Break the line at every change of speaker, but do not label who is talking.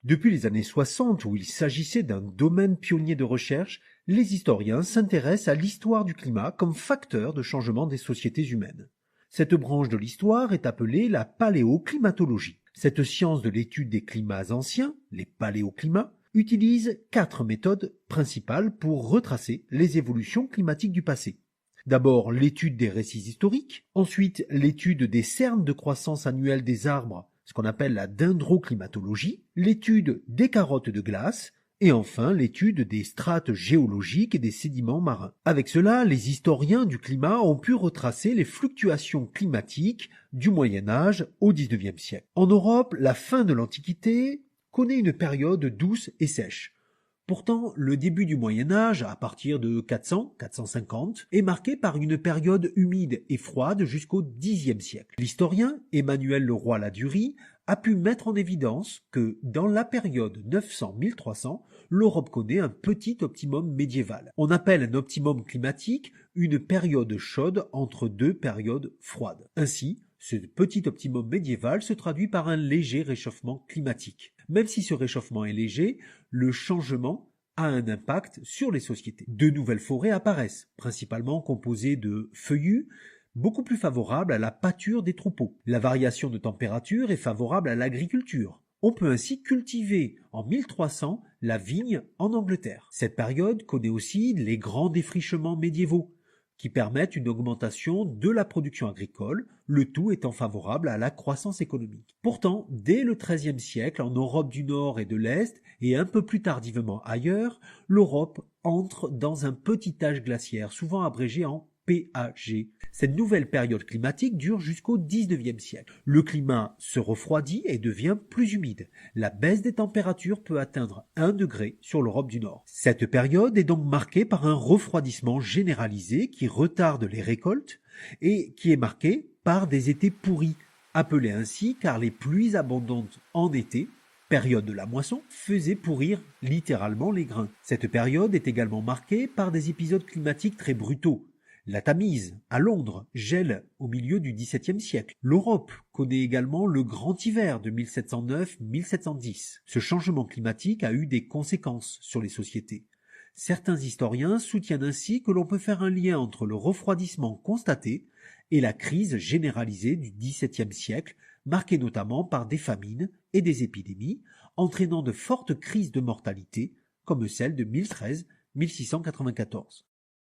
Depuis les années 60, où il s'agissait d'un domaine pionnier de recherche, les historiens s'intéressent à l'histoire du climat comme facteur de changement des sociétés humaines. Cette branche de l'histoire est appelée la paléoclimatologie. Cette science de l'étude des climats anciens, les paléoclimats, utilise 4 méthodes principales pour retracer les évolutions climatiques du passé. D'abord l'étude des récits historiques, ensuite l'étude des cernes de croissance annuelle des arbres, ce qu'on appelle la dendroclimatologie, l'étude des carottes de glace, et enfin l'étude des strates géologiques et des sédiments marins. Avec cela, les historiens du climat ont pu retracer les fluctuations climatiques du Moyen Âge au XIXe siècle. En Europe, la fin de l'Antiquité connaît une période douce et sèche. Pourtant, le début du Moyen Âge, à partir de 400-450, est marqué par une période humide et froide jusqu'au Xe siècle. L'historien Emmanuel Leroy-Ladurie a pu mettre en évidence que, dans la période 900-1300, l'Europe connaît un petit optimum médiéval. On appelle un optimum climatique une période chaude entre deux périodes froides. Ainsi, ce petit optimum médiéval se traduit par un léger réchauffement climatique. Même si ce réchauffement est léger, le changement a un impact sur les sociétés. De nouvelles forêts apparaissent, principalement composées de feuillus, beaucoup plus favorables à la pâture des troupeaux. La variation de température est favorable à l'agriculture. On peut ainsi cultiver en 1300 la vigne en Angleterre. Cette période connaît aussi les grands défrichements médiévaux, qui permettent une augmentation de la production agricole, le tout étant favorable à la croissance économique. Pourtant, dès le XIIIe siècle, en Europe du Nord et de l'Est, et un peu plus tardivement ailleurs, l'Europe entre dans un petit âge glaciaire, souvent abrégé en PAG. Cette nouvelle période climatique dure jusqu'au XIXe siècle. Le climat se refroidit et devient plus humide. La baisse des températures peut atteindre 1 degré sur l'Europe du Nord. Cette période est donc marquée par un refroidissement généralisé qui retarde les récoltes et qui est marqué par des étés pourris, appelés ainsi car les pluies abondantes en été, période de la moisson, faisaient pourrir littéralement les grains. Cette période est également marquée par des épisodes climatiques très brutaux. La Tamise, à Londres, gèle au milieu du XVIIe siècle. L'Europe connaît également le grand hiver de 1709-1710. Ce changement climatique a eu des conséquences sur les sociétés. Certains historiens soutiennent ainsi que l'on peut faire un lien entre le refroidissement constaté et la crise généralisée du XVIIe siècle, marquée notamment par des famines et des épidémies, entraînant de fortes crises de mortalité, comme celle de 1013-1694.